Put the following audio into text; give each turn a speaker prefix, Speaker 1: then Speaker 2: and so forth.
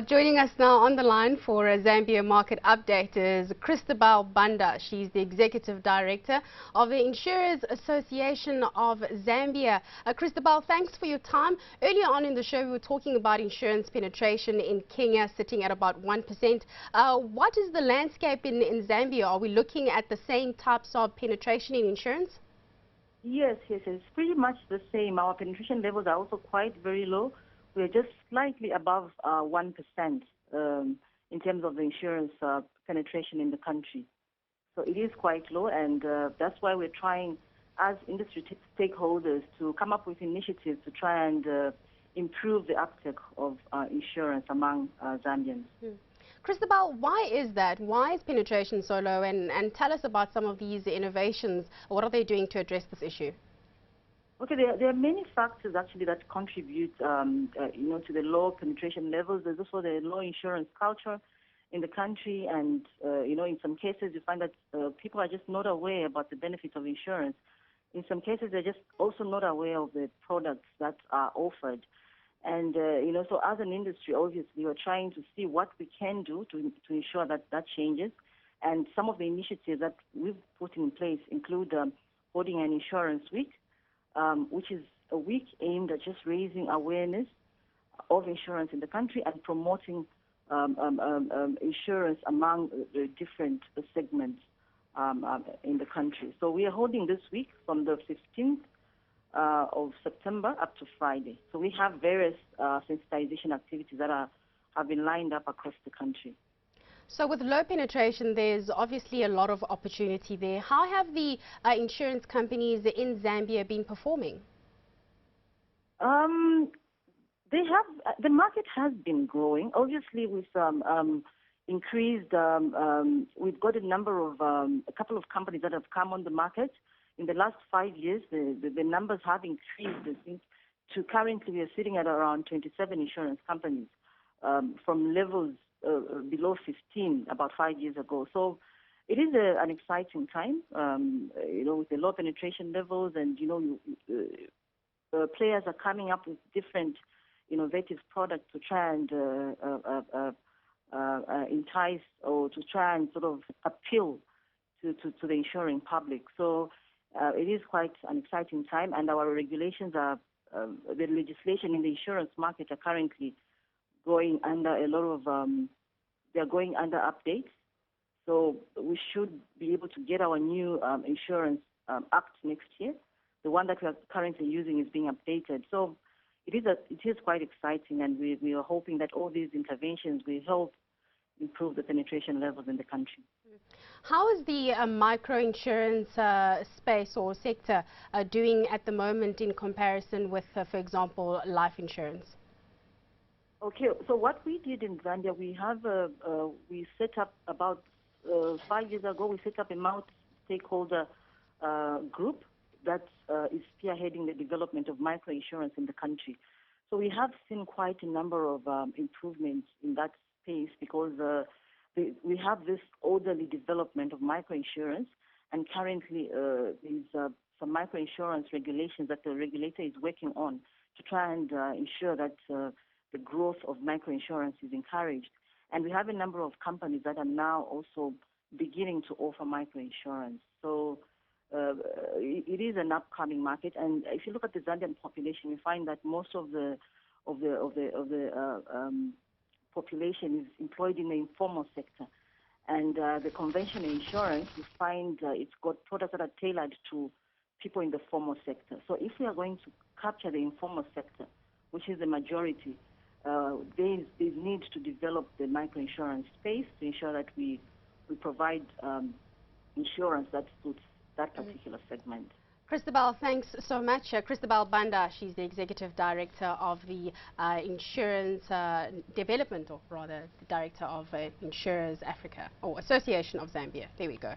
Speaker 1: Joining us now on the line for a Zambia market update is Christabel Banda. She's the Executive Director of the Insurers Association of Zambia. Christabel, thanks for your time. Earlier on in the show, we were talking about insurance penetration in Kenya sitting at about 1%. What is the landscape in Zambia? Are we looking at the same types of penetration in insurance?
Speaker 2: Yes, it's pretty much the same. Our penetration levels are also quite very low. We're just slightly above 1% in terms of the insurance penetration in the country. So it is quite low, and that's why we're trying, as industry stakeholders, to come up with initiatives to try and improve the uptake of insurance among Zambians.
Speaker 1: Christabel, why is that? Why is penetration so low? And tell us about some of these innovations. What are they doing to address this issue?
Speaker 2: Okay, there are many factors actually that contribute, to the low penetration levels. There's also the low insurance culture in the country, and in some cases you find that people are just not aware about the benefits of insurance. In some cases, they're just also not aware of the products that are offered. And so as an industry, obviously, we're trying to see what we can do to ensure that that changes. And some of the initiatives that we've put in place include holding an insurance week, which is a week aimed at just raising awareness of insurance in the country and promoting insurance among the different segments in the country. So we are holding this week from the 15th of September up to Friday. So we have various sensitization activities that have been lined up across the country.
Speaker 1: So with low penetration, there's obviously a lot of opportunity there. How have the insurance companies in Zambia been performing?
Speaker 2: The market has been growing. Obviously, with increased, we've got a couple of companies that have come on the market. In the last 5 years, the numbers have increased. I think to currently we are sitting at around 27 insurance companies from levels below 15 about 5 years ago. So it is an exciting time, with the low penetration levels, and players are coming up with different innovative products to try and entice or to try and sort of appeal to the insuring public. So it is quite an exciting time, and our regulations are, the legislation in the insurance market are currently going under a lot of, they're going under updates. So we should be able to get our new insurance act next year. The one that we are currently using is being updated. So it is quite exciting, and we are hoping that all these interventions will help improve the penetration levels in the country.
Speaker 1: How is the micro-insurance space or sector doing at the moment in comparison with, for example, life insurance?
Speaker 2: Okay, so what we did in Zambia, we set up about 5 years ago, we set up a multi-stakeholder group that is spearheading the development of microinsurance in the country. So we have seen quite a number of improvements in that space because we have this orderly development of microinsurance, and currently there's some microinsurance regulations that the regulator is working on to try and ensure that the growth of microinsurance is encouraged. And we have a number of companies that are now also beginning to offer microinsurance. So it is an upcoming market. And if you look at the Zambian population, you find that most of the population is employed in the informal sector. And the conventional insurance, you find it's got products that are tailored to people in the formal sector. So if we are going to capture the informal sector, which is the majority, there's need to develop the microinsurance space to ensure that we provide insurance that suits that particular segment.
Speaker 1: Christabel, thanks so much. Christabel Banda, she's the Executive Director of the Insurance Development, or rather the Director of Insurers Africa, or Association of Zambia. There we go.